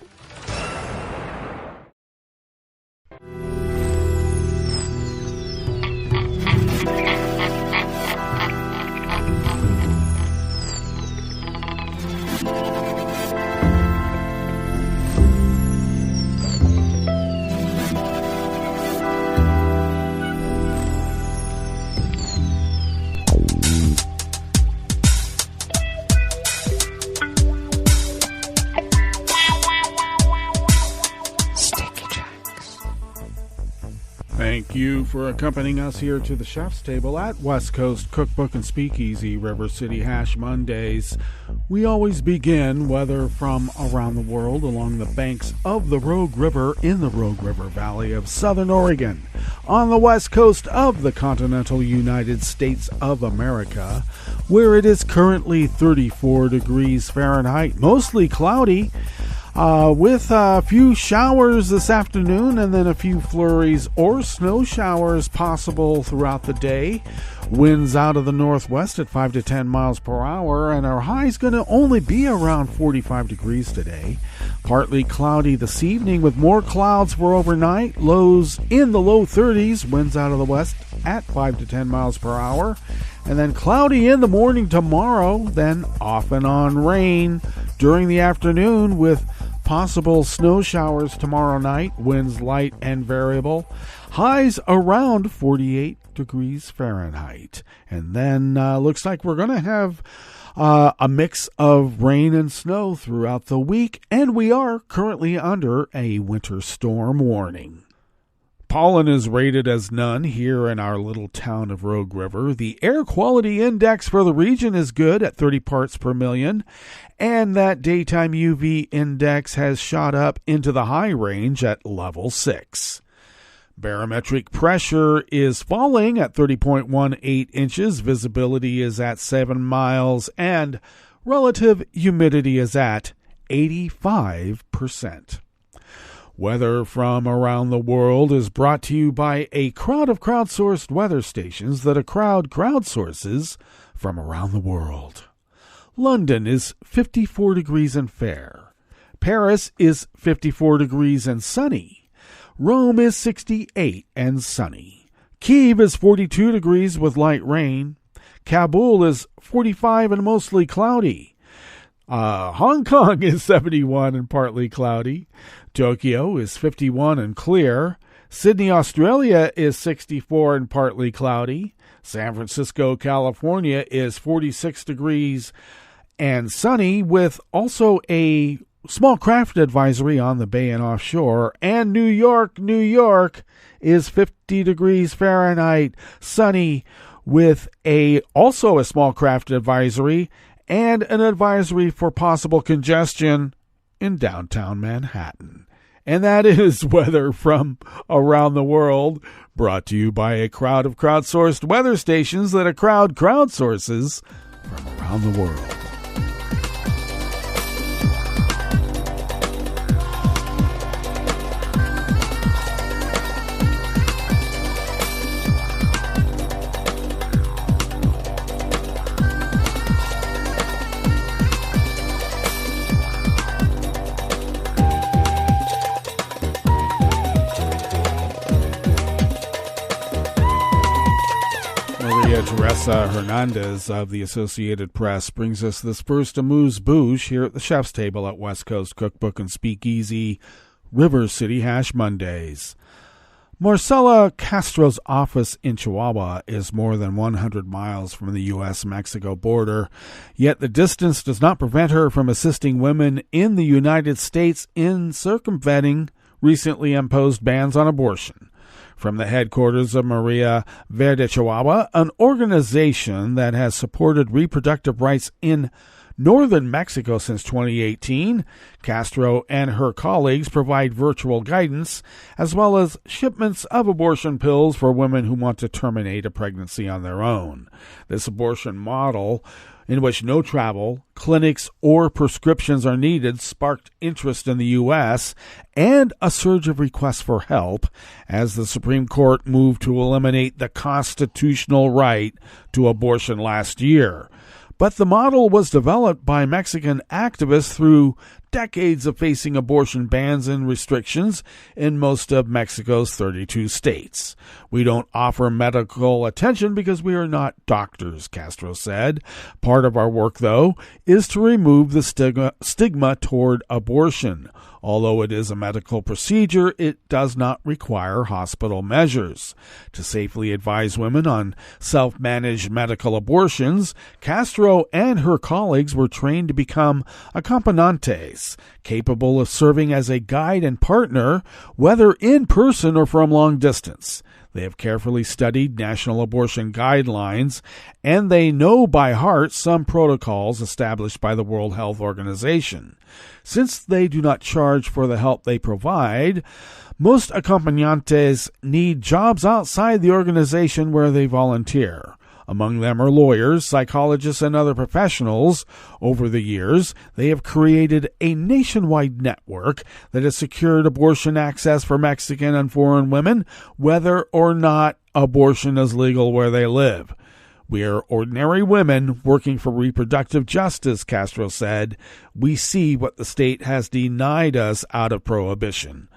Thank you for accompanying us here to the chef's table at West Coast Cookbook and Speakeasy, River City Hash Mondays. We always begin, whether from around the world, along the banks of the Rogue River in the Rogue River Valley of Southern Oregon, on the west coast of the continental United States of America, where it is currently 34 degrees Fahrenheit, mostly cloudy, with a few showers this afternoon and then a few flurries or snow showers possible throughout the day. Winds out of the northwest at 5 to 10 miles per hour, and our high is going to only be around 45 degrees today. Partly cloudy this evening with more clouds for overnight. Lows in the low 30s, winds out of the west at 5 to 10 miles per hour. And then cloudy in the morning tomorrow, then off and on rain during the afternoon with possible snow showers tomorrow night, winds light and variable. Highs around 48 degrees Fahrenheit. And then looks like we're going to have a mix of rain and snow throughout the week, and we are currently under a winter storm warning. Pollen is rated as none here in our little town of Rogue River. The air quality index for the region is good at 30 parts per million, and that daytime UV index has shot up into the high range at level 6. Barometric pressure is falling at 30.18 inches. Visibility is at 7 miles, and relative humidity is at 85%. Weather from around the world is brought to you by a crowd of crowdsourced weather stations that a crowd crowdsources from around the world. London is 54 degrees and fair. Paris is 54 degrees and sunny. Rome is 68 and sunny. Kyiv is 42 degrees with light rain. Kabul is 45 and mostly cloudy. Hong Kong is 71 and partly cloudy. Tokyo is 51 and clear. Sydney, Australia is 64 and partly cloudy. San Francisco, California is 46 degrees and sunny with also a small craft advisory on the bay and offshore. And New York is 50 degrees Fahrenheit, sunny with also a small craft advisory and an advisory for possible congestion in downtown Manhattan. And that is weather from around the world, brought to you by a crowd of crowdsourced weather stations that a crowd crowdsources from around the world. Teresa Hernandez of the Associated Press brings us this first amuse-bouche here at the chef's table at West Coast Cookbook and Speakeasy, River City Hash Mondays. Marcela Castro's office in Chihuahua is more than 100 miles from the U.S.-Mexico border, yet the distance does not prevent her from assisting women in the United States in circumventing recently imposed bans on abortion. From the headquarters of Maria Verde Chihuahua, an organization that has supported reproductive rights in northern Mexico since 2018, Castro and her colleagues provide virtual guidance as well as shipments of abortion pills for women who want to terminate a pregnancy on their own. This abortion model, in which no travel, clinics, or prescriptions are needed, sparked interest in the U.S. and a surge of requests for help as the Supreme Court moved to eliminate the constitutional right to abortion last year. But the model was developed by Mexican activists through decades of facing abortion bans and restrictions in most of Mexico's 32 states. We don't offer medical attention because we are not doctors, Castro said. Part of our work, though, is to remove the stigma toward abortion. Although it is a medical procedure, it does not require hospital measures. To safely advise women on self-managed medical abortions, Castro and her colleagues were trained to become acompañantes, capable of serving as a guide and partner, whether in person or from long distance. They have carefully studied national abortion guidelines, and they know by heart some protocols established by the World Health Organization. Since they do not charge for the help they provide, most acompañantes need jobs outside the organization where they volunteer. Among them are lawyers, psychologists, and other professionals. Over the years, they have created a nationwide network that has secured abortion access for Mexican and foreign women, whether or not abortion is legal where they live. We are ordinary women working for reproductive justice, Castro said. We see what the state has denied us out of prohibition.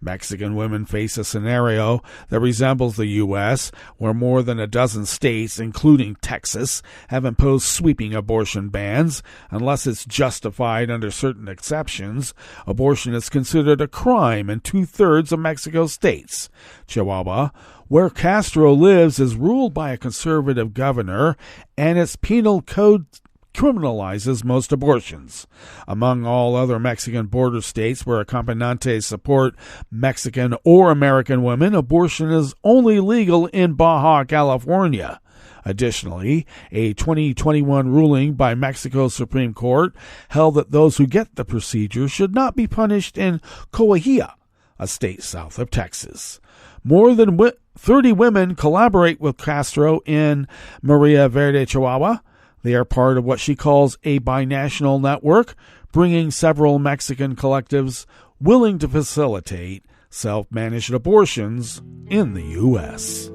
Mexican women face a scenario that resembles the U.S., where more than a dozen states, including Texas, have imposed sweeping abortion bans. Unless it's justified under certain exceptions, abortion is considered a crime in 2/3 of Mexico's states. Chihuahua, where Castro lives, is ruled by a conservative governor, and its penal code criminalizes most abortions. Among all other Mexican border states where acompañantes support Mexican or American women, abortion is only legal in Baja California. Additionally, a 2021 ruling by Mexico's Supreme Court held that those who get the procedure should not be punished in Coahuila, a state south of Texas. More than 30 women collaborate with Castro in Maria Verde, Chihuahua. They are part of what she calls a binational network, bringing several Mexican collectives willing to facilitate self-managed abortions in the U.S.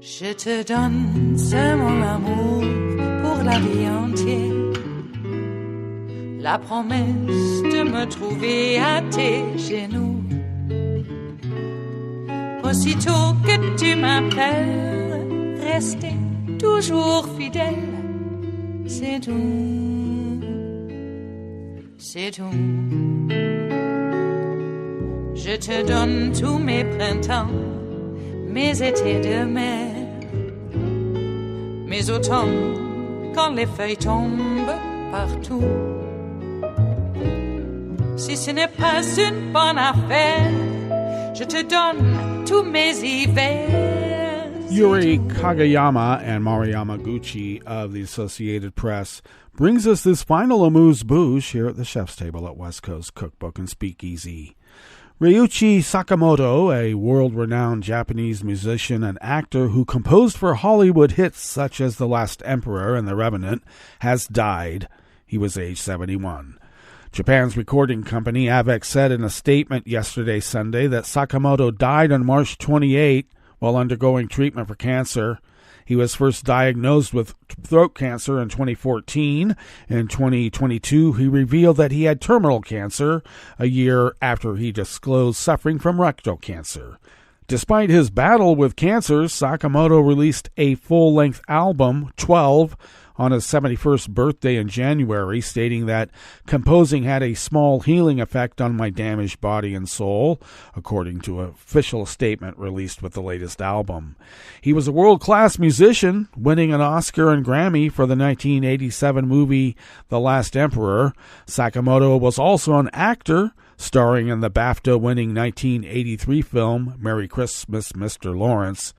Je te donne ce mon amour pour la vie entière. La promesse de me trouver à tes genoux. Aussitôt que tu m'appelles, rester toujours fidèle. C'est tout, c'est tout. Je te donne tous mes printemps, mes étés de mer, mes automnes quand les feuilles tombent partout. Si ce n'est pas une bonne affaire, je te donne tous mes hivers. Yuri Kagayama and Mari Yamaguchi of the Associated Press brings us this final amuse-bouche here at the chef's table at West Coast Cookbook and Speakeasy. Ryuichi Sakamoto, a world-renowned Japanese musician and actor who composed for Hollywood hits such as The Last Emperor and The Revenant, has died. He was age 71. Japan's recording company Avex said in a statement yesterday Sunday that Sakamoto died on March 28 while undergoing treatment for cancer. He was first diagnosed with throat cancer in 2014. In 2022, he revealed that he had terminal cancer a year after he disclosed suffering from rectal cancer. Despite his battle with cancer, Sakamoto released a full-length album, 12, on his 71st birthday in January, stating that composing had a small healing effect on my damaged body and soul, according to an official statement released with the latest album. He was a world-class musician, winning an Oscar and Grammy for the 1987 movie The Last Emperor. Sakamoto was also an actor, starring in the BAFTA-winning 1983 film Merry Christmas, Mr. Lawrence.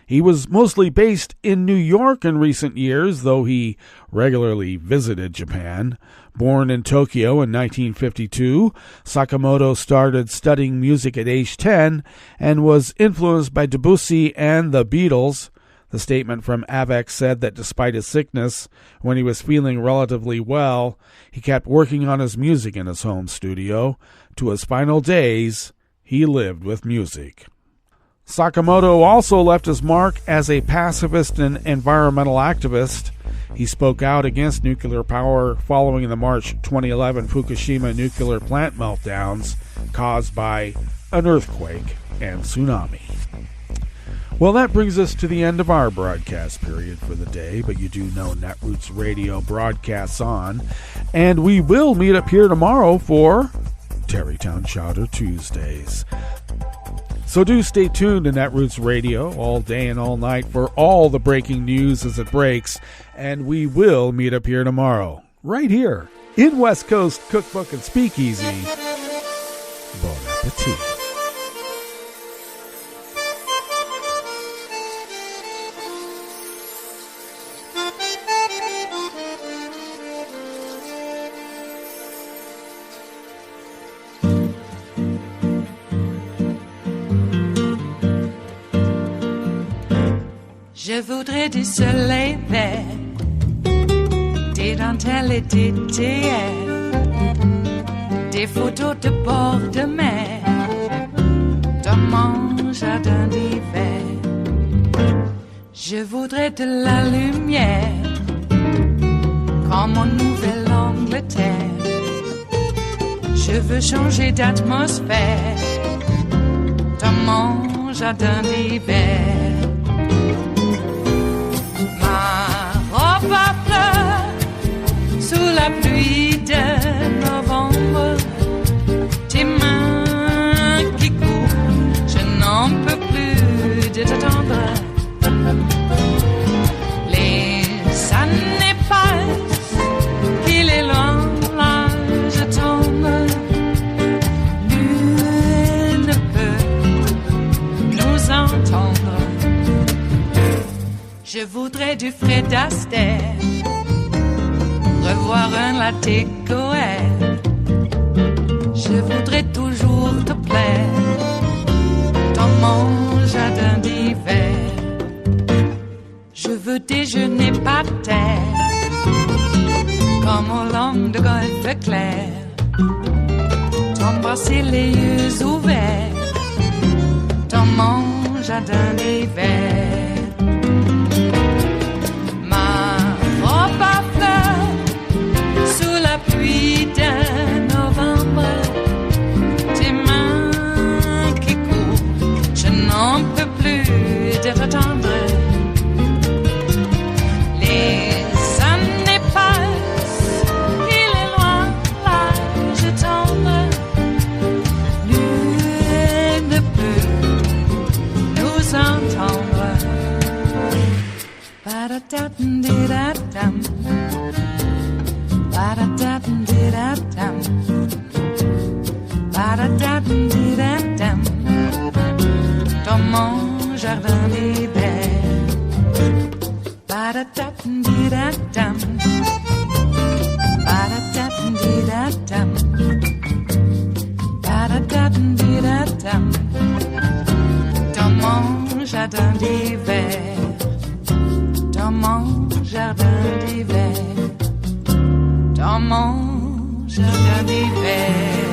He was mostly based in New York in recent years, though he regularly visited Japan. Born in Tokyo in 1952, Sakamoto started studying music at age 10 and was influenced by Debussy and the Beatles. The statement from Avex said that despite his sickness, when he was feeling relatively well, he kept working on his music in his home studio. To his final days, he lived with music. Sakamoto also left his mark as a pacifist and environmental activist. He spoke out against nuclear power following the March 2011 Fukushima nuclear plant meltdowns caused by an earthquake and tsunami. Well, that brings us to the end of our broadcast period for the day, but you do know Netroots Radio broadcasts on, and we will meet up here tomorrow for Terrytown Chowder Tuesdays. So do stay tuned to Netroots Radio all day and all night for all the breaking news as it breaks, and we will meet up here tomorrow, right here in West Coast Cookbook and Speakeasy. Bon appetit. Je voudrais du soleil vert, des dentelles et des théières, des photos de bord de mer, dans mon jardin d'hiver. Je voudrais de la lumière, comme en Nouvelle-Angleterre. Je veux changer d'atmosphère, dans mon jardin d'hiver. À fleurs sous la pluie de novembre, tes mains qui courent, je n'en peux plus de t'attendre. Les années passent, qu'il est loin, là je tombe. Nul ne peut nous entendre. Je voudrais du Fred Astaire, revoir un latte Goël. Je voudrais toujours te plaire dans mon jardin d'hiver. Je veux déjeuner par terre, comme au long de golfe clair. T'embrasser les yeux ouverts dans mon jardin d'hiver. Sous la pluie de novembre, tes mains qui courent, je n'en peux plus de t'attendre. Les années passent, il est loin, là je tombe. Nul ne peut nous entendre. Ba-da-da-dum-di-da-dum. Ba-da-da-dum-di-da-dum. Ba-da-da-dum-di-da-dum. Dans mon jardin d'hiver. Ba-da-da-dum-di-da-dum. Ba-da-da-dum-di-da-dum. Ba-da-da-dum-di-da-dum. Dans mon jardin d'hiver. Dans mon jardin d'hiver. Dans mon jardin d'hiver.